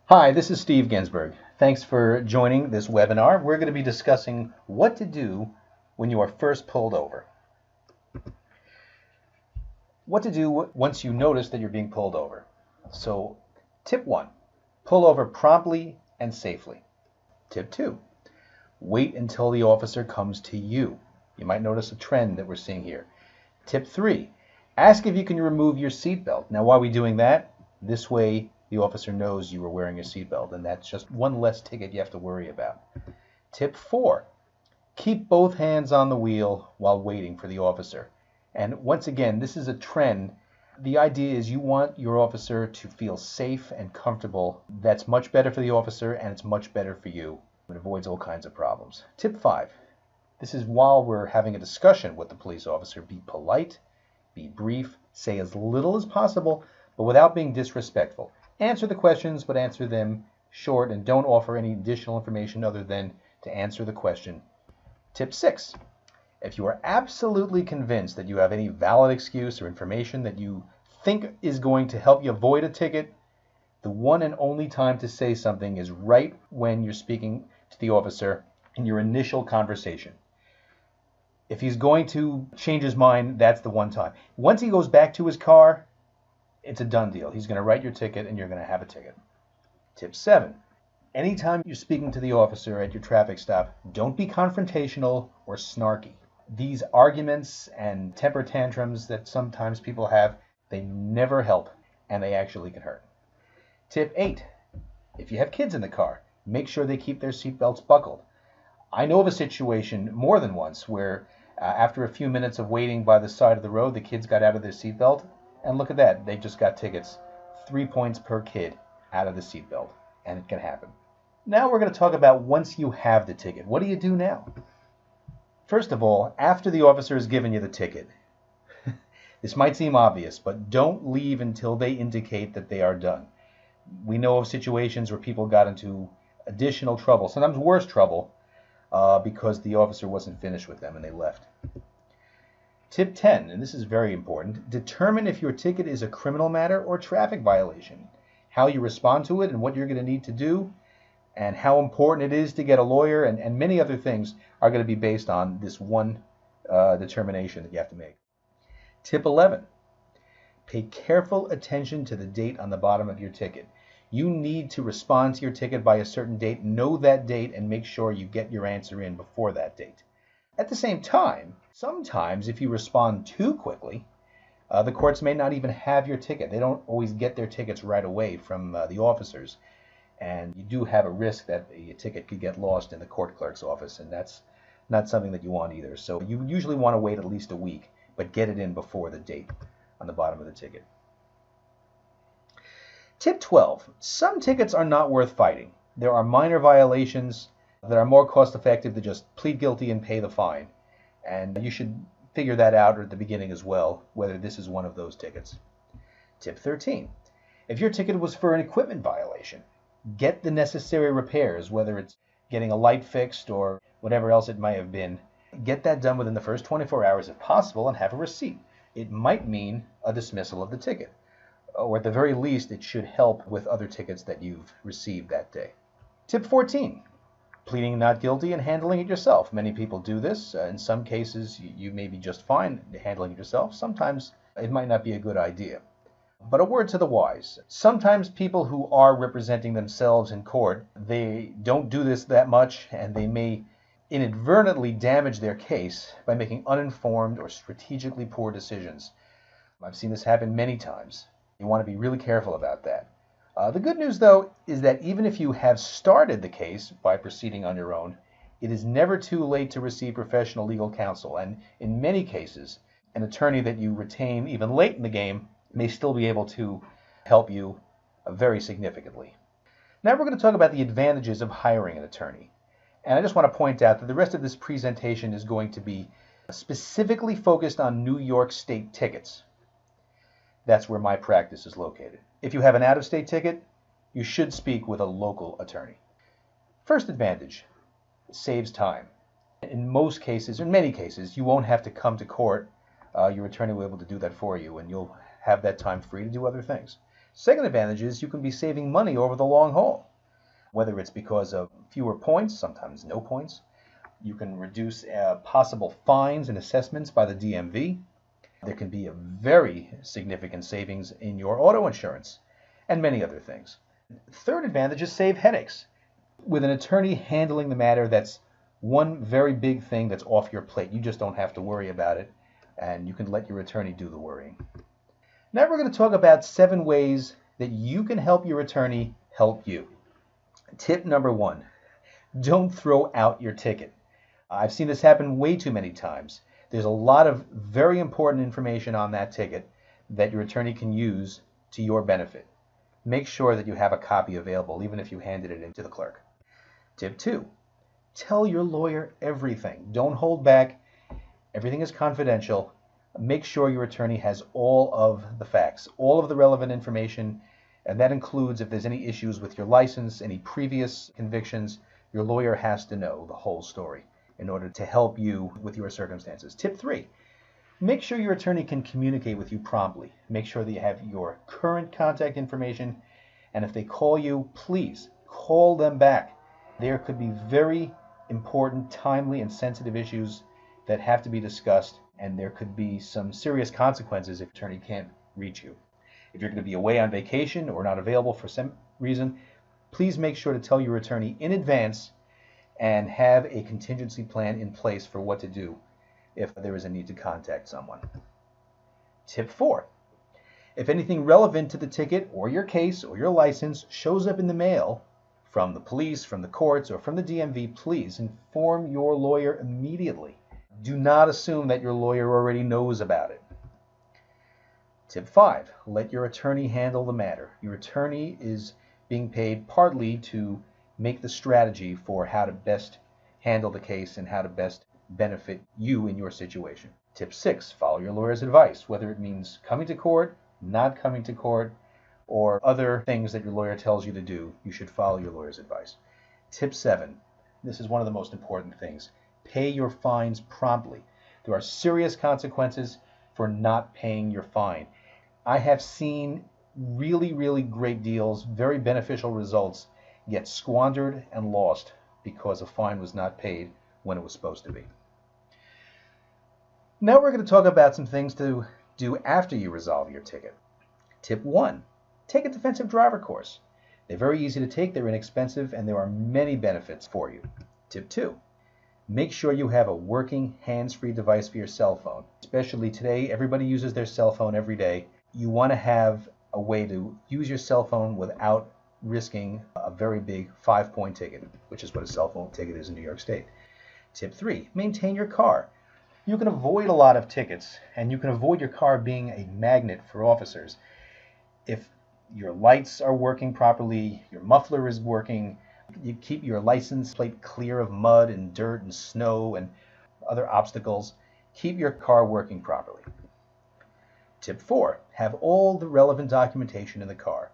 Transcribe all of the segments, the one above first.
Hi, this is Steve Ginsberg. Thanks for joining this webinar. We're going to be discussing what to do when you are first pulled over. What to do once you notice that you're being pulled over. So, tip 1, pull over promptly and safely. Tip 2, wait until the officer comes to you. You might notice a trend that we're seeing here. Tip 3, ask if you can remove your seatbelt. Now, why are we doing that? This way, the officer knows you were wearing a seatbelt, and that's just one less ticket you have to worry about. Tip 4, keep both hands on the wheel while waiting for the officer. And once again, this is a trend. The idea is you want your officer to feel safe and comfortable. That's much better for the officer, and it's much better for you. It avoids all kinds of problems. Tip 5, this is while we're having a discussion with the police officer. Be polite, be brief, say as little as possible, but without being disrespectful. Answer the questions, but answer them short, and don't offer any additional information other than to answer the question. Tip 6, if you are absolutely convinced that you have any valid excuse or information that you think is going to help you avoid a ticket, the one and only time to say something is right when you're speaking to the officer in your initial conversation. If he's going to change his mind, that's the one time. Once he goes back to his car, it's a done deal. He's going to write your ticket and you're going to have a ticket. Tip 7, anytime you're speaking to the officer at your traffic stop, don't be confrontational or snarky. These arguments and temper tantrums that sometimes people have, they never help and they actually can hurt. Tip 8, if you have kids in the car, make sure they keep their seatbelts buckled. I know of a situation more than once where after a few minutes of waiting by the side of the road, the kids got out of their seatbelt. And look at that, they just got tickets. 3 points per kid out of the seatbelt, and it can happen. Now we're going to talk about once you have the ticket. What do you do now? First of all, after the officer has given you the ticket, this might seem obvious, but don't leave until they indicate that they are done. We know of situations where people got into additional trouble, sometimes worse trouble, because the officer wasn't finished with them and they left. Tip 10, and this is very important, determine if your ticket is a criminal matter or traffic violation. How you respond to it and what you're going to need to do and how important it is to get a lawyer and many other things are going to be based on this one determination that you have to make. Tip 11, pay careful attention to the date on the bottom of your ticket. You need to respond to your ticket by a certain date, know that date, and make sure you get your answer in before that date. At the same time, sometimes if you respond too quickly, the courts may not even have your ticket. They don't always get their tickets right away from the officers. And you do have a risk that a ticket could get lost in the court clerk's office, and that's not something that you want either. So you usually want to wait at least a week, but get it in before the date on the bottom of the ticket. Tip 12, some tickets are not worth fighting. There are minor violations that are more cost effective to just plead guilty and pay the fine. And you should figure that out at the beginning as well, whether this is one of those tickets. Tip 13, if your ticket was for an equipment violation, get the necessary repairs, whether it's getting a light fixed or whatever else it might have been. Get that done within the first 24 hours if possible and have a receipt. It might mean a dismissal of the ticket, or at the very least, it should help with other tickets that you've received that day. Tip 14, pleading not guilty and handling it yourself. Many people do this. In some cases, you may be just fine handling it yourself. Sometimes it might not be a good idea. But a word to the wise. Sometimes people who are representing themselves in court, they don't do this that much, and they may inadvertently damage their case by making uninformed or strategically poor decisions. I've seen this happen many times. You want to be really careful about that. The good news, though, is that even if you have started the case by proceeding on your own, it is never too late to receive professional legal counsel. And in many cases, an attorney that you retain even late in the game may still be able to help you very significantly. Now we're going to talk about the advantages of hiring an attorney. And I just want to point out that the rest of this presentation is going to be specifically focused on New York State tickets. That's where my practice is located. If you have an out-of-state ticket, you should speak with a local attorney. First advantage, it saves time. In most cases, in many cases, you won't have to come to court. Your attorney will be able to do that for you, and you'll have that time free to do other things. Second advantage is you can be saving money over the long haul, whether it's because of fewer points, sometimes no points. You can reduce possible fines and assessments by the DMV. There can be a very significant savings in your auto insurance and many other things. Third advantage is save headaches. With an attorney handling the matter, that's one very big thing that's off your plate. You just don't have to worry about it, and you can let your attorney do the worrying. Now we're going to talk about 7 ways that you can help your attorney help you. Tip number 1, don't throw out your ticket. I've seen this happen way too many times. There's a lot of very important information on that ticket that your attorney can use to your benefit. Make sure that you have a copy available, even if you handed it in to the clerk. Tip 2, tell your lawyer everything. Don't hold back. Everything is confidential. Make sure your attorney has all of the facts, all of the relevant information, and that includes if there's any issues with your license, any previous convictions. Your lawyer has to know the whole story in order to help you with your circumstances. Tip 3, make sure your attorney can communicate with you promptly. Make sure that you have your current contact information, and if they call you, please call them back. There could be very important, timely, and sensitive issues that have to be discussed, and there could be some serious consequences if your attorney can't reach you. If you're going to be away on vacation or not available for some reason, please make sure to tell your attorney in advance and have a contingency plan in place for what to do if there is a need to contact someone. Tip 4, if anything relevant to the ticket or your case or your license shows up in the mail from the police, from the courts, or from the DMV, please inform your lawyer immediately. Do not assume that your lawyer already knows about it. Tip 5, let your attorney handle the matter. Your attorney is being paid partly to make the strategy for how to best handle the case and how to best benefit you in your situation. Tip 6, follow your lawyer's advice, whether it means coming to court, not coming to court, or other things that your lawyer tells you to do. You should follow your lawyer's advice. Tip 7, this is one of the most important things. Pay your fines promptly. There are serious consequences for not paying your fine. I have seen really, really great deals, very beneficial results get squandered and lost because a fine was not paid when it was supposed to be. Now we're going to talk about some things to do after you resolve your ticket. Tip 1, take a defensive driver course. They're very easy to take, they're inexpensive, and there are many benefits for you. Tip 2, make sure you have a working hands-free device for your cell phone. Especially today, everybody uses their cell phone every day. You want to have a way to use your cell phone without risking a very big 5-point ticket, which is what a cell phone ticket is in New York State. Tip 3, maintain your car. You can avoid a lot of tickets, and you can avoid your car being a magnet for officers. If your lights are working properly, your muffler is working, you keep your license plate clear of mud and dirt and snow and other obstacles, keep your car working properly. Tip 4, have all the relevant documentation in the car.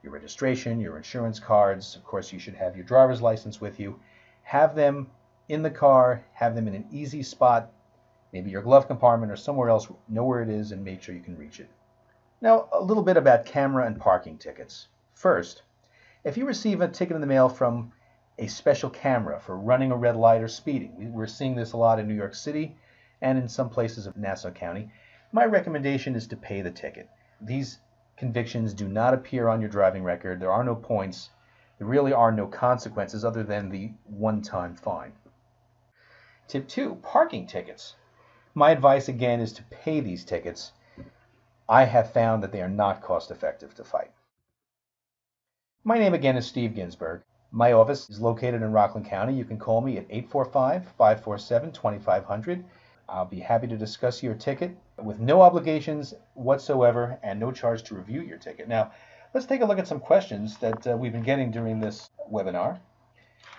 Your registration, your insurance cards, of course you should have your driver's license with you. Have them in the car, have them in an easy spot, maybe your glove compartment or somewhere else, know where it is and make sure you can reach it. Now a little bit about camera and parking tickets. First, if you receive a ticket in the mail from a special camera for running a red light or speeding, we're seeing this a lot in New York City and in some places of Nassau County, my recommendation is to pay the ticket. These convictions do not appear on your driving record. There are no points. There really are no consequences other than the one-time fine. Tip 2, parking tickets. My advice again is to pay these tickets. I have found that they are not cost-effective to fight. My name again is Steve Ginsberg. My office is located in Rockland County. You can call me at 845-547-2500. I'll be happy to discuss your ticket with no obligations whatsoever and no charge to review your ticket. Now, let's take a look at some questions that we've been getting during this webinar.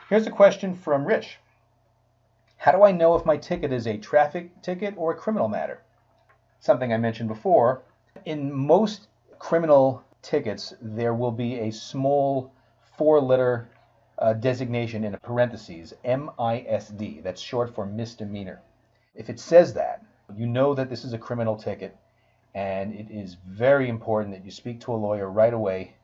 Here's a question from Rich. How do I know if my ticket is a traffic ticket or a criminal matter? Something I mentioned before. In most criminal tickets, there will be a small 4-letter designation in a parentheses, MISD. That's short for misdemeanor. If it says that, you know that this is a criminal ticket and it is very important that you speak to a lawyer right away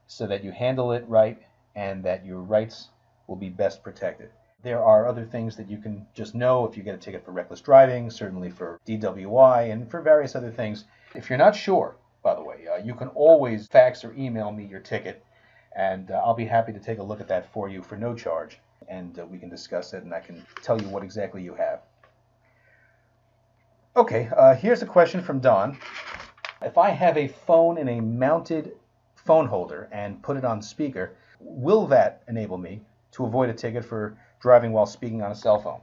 so that you handle it right and that your rights will be best protected. There are other things that you can just know if you get a ticket for reckless driving, certainly for DWI, and for various other things. If you're not sure, by the way, you can always fax or email me your ticket, and I'll be happy to take a look at that for you for no charge, and we can discuss it, and I can tell you what exactly you have. Okay, here's a question from Don. If I have a phone in a mounted phone holder and put it on speaker, will that enable me to avoid a ticket for driving while speaking on a cell phone?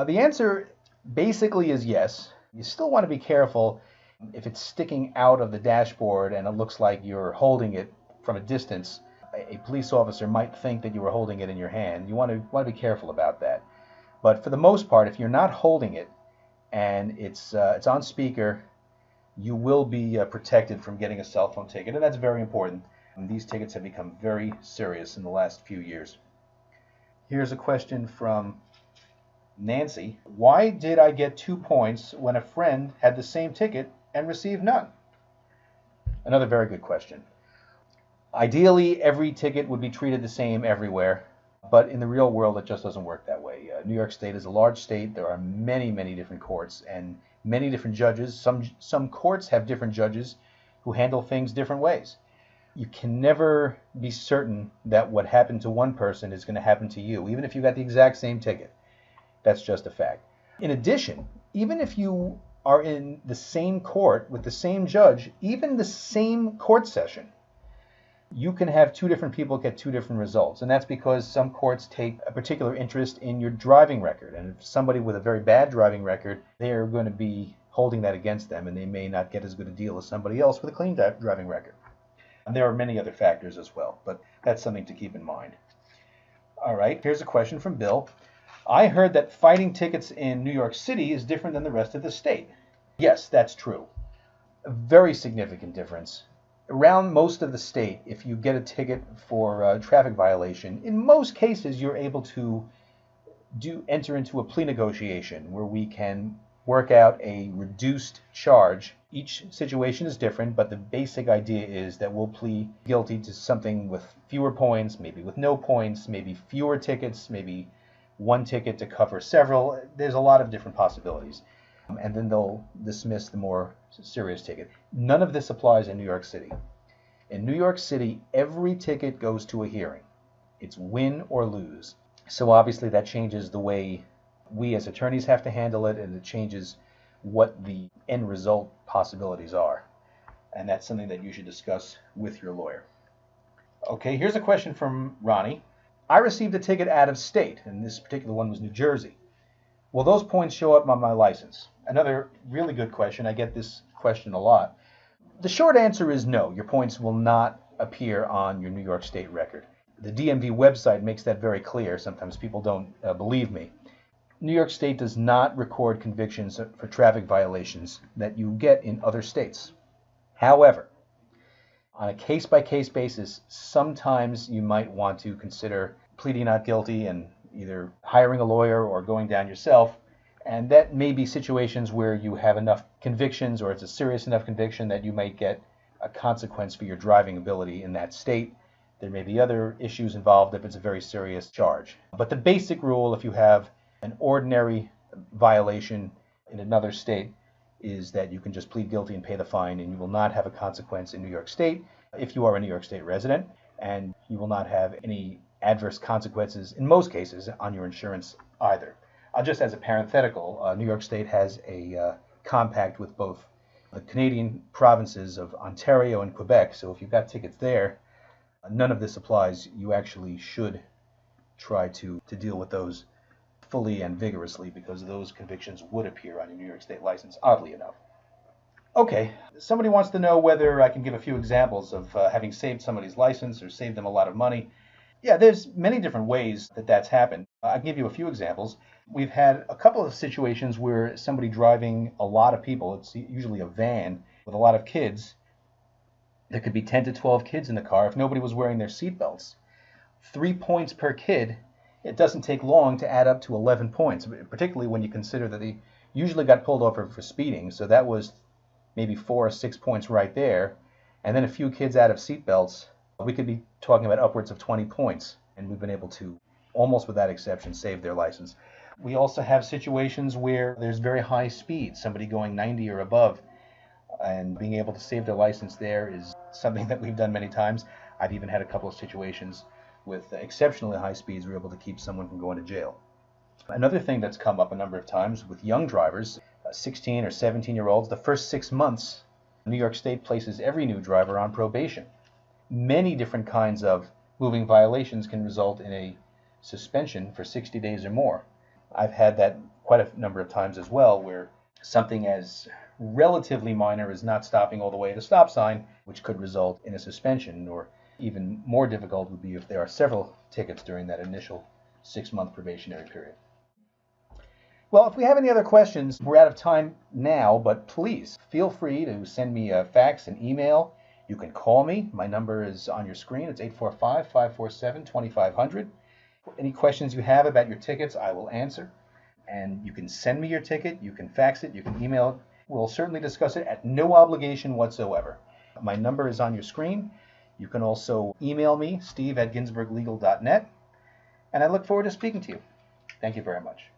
The answer basically is yes. You still want to be careful if it's sticking out of the dashboard and it looks like you're holding it from a distance. A police officer might think that you were holding it in your hand. You want to be careful about that. But for the most part, if you're not holding it and it's on speaker, you will be protected from getting a cell phone ticket, and that's very important. And these tickets have become very serious in the last few years. Here's a question from Nancy. Why did I get 2 points when a friend had the same ticket and received none? Another very good question. Ideally, every ticket would be treated the same everywhere, but in the real world, it just doesn't work that way. New York State is a large state. There are many, many different courts and many different judges. Some courts have different judges who handle things different ways. You can never be certain that what happened to one person is going to happen to you, even if you got the exact same ticket. That's just a fact. In addition, even if you are in the same court with the same judge, even the same court session, you can have 2 different people get 2 different results. And that's because some courts take a particular interest in your driving record. And if somebody with a very bad driving record, they're going to be holding that against them, and they may not get as good a deal as somebody else with a clean driving record. And there are many other factors as well, but that's something to keep in mind. All right, here's a question from Bill. I heard that fighting tickets in New York City is different than the rest of the state. Yes, that's true. A very significant difference. Around most of the state, if you get a ticket for a traffic violation, in most cases you're able to enter into a plea negotiation where we can work out a reduced charge. Each situation is different, but the basic idea is that we'll plead guilty to something with fewer points, maybe with no points, maybe fewer tickets, maybe 1 ticket to cover several. There's a lot of different possibilities. And then they'll dismiss the more serious ticket. None of this applies in New York City. In New York City, every ticket goes to a hearing. It's win or lose. So obviously that changes the way we as attorneys have to handle it, and it changes what the end result possibilities are. And that's something that you should discuss with your lawyer. Okay, here's a question from Ronnie. I received a ticket out of state, and this particular one was New Jersey. Will those points show up on my license? Another really good question. I get this question a lot. The short answer is no. Your points will not appear on your New York State record. The DMV website makes that very clear. Sometimes people don't believe me. New York State does not record convictions for traffic violations that you get in other states. However, on a case-by-case basis, sometimes you might want to consider pleading not guilty and either hiring a lawyer or going down yourself. And that may be situations where you have enough convictions, or it's a serious enough conviction that you might get a consequence for your driving ability in that state. There may be other issues involved if it's a very serious charge. But the basic rule, if you have an ordinary violation in another state, is that you can just plead guilty and pay the fine, and you will not have a consequence in New York State if you are a New York State resident, and you will not have any adverse consequences in most cases on your insurance either. Just as a parenthetical, New York State has a compact with both the Canadian provinces of Ontario and Quebec, so if you've got tickets there, none of this applies. You actually should try to deal with those fully and vigorously, because those convictions would appear on your New York State license, oddly enough. Okay, somebody wants to know whether I can give a few examples of having saved somebody's license or saved them a lot of money. Yeah, there's many different ways that that's happened. I can give you a few examples. We've had a couple of situations where somebody driving a lot of people, it's usually a van with a lot of kids, there could be 10 to 12 kids in the car if nobody was wearing their seatbelts. 3 points per kid. It doesn't take long to add up to 11 points, particularly when you consider that they usually got pulled over for speeding. So that was, maybe 4 or 6 points right there, and then a few kids out of seatbelts, we could be talking about upwards of 20 points. And we've been able to, almost without exception, save their license. We also have situations where there's very high speed, somebody going 90 or above, and being able to save their license there is something that we've done many times. I've even had a couple of situations with exceptionally high speeds we're able to keep someone from going to jail. Another thing that's come up a number of times with young drivers, 16 or 17-year-olds, the first 6 months, New York State places every new driver on probation. Many different kinds of moving violations can result in a suspension for 60 days or more. I've had that quite a number of times as well, where something as relatively minor as not stopping all the way at a stop sign, which could result in a suspension, or even more difficult would be if there are several tickets during that initial 6-month probationary period. Well, if we have any other questions, we're out of time now, but please feel free to send me a fax, an email. You can call me. My number is on your screen. It's 845-547-2500. Any questions you have about your tickets, I will answer. And you can send me your ticket, you can fax it, you can email it. We'll certainly discuss it at no obligation whatsoever. My number is on your screen. You can also email me, steve@ginsberglegal.net. And I look forward to speaking to you. Thank you very much.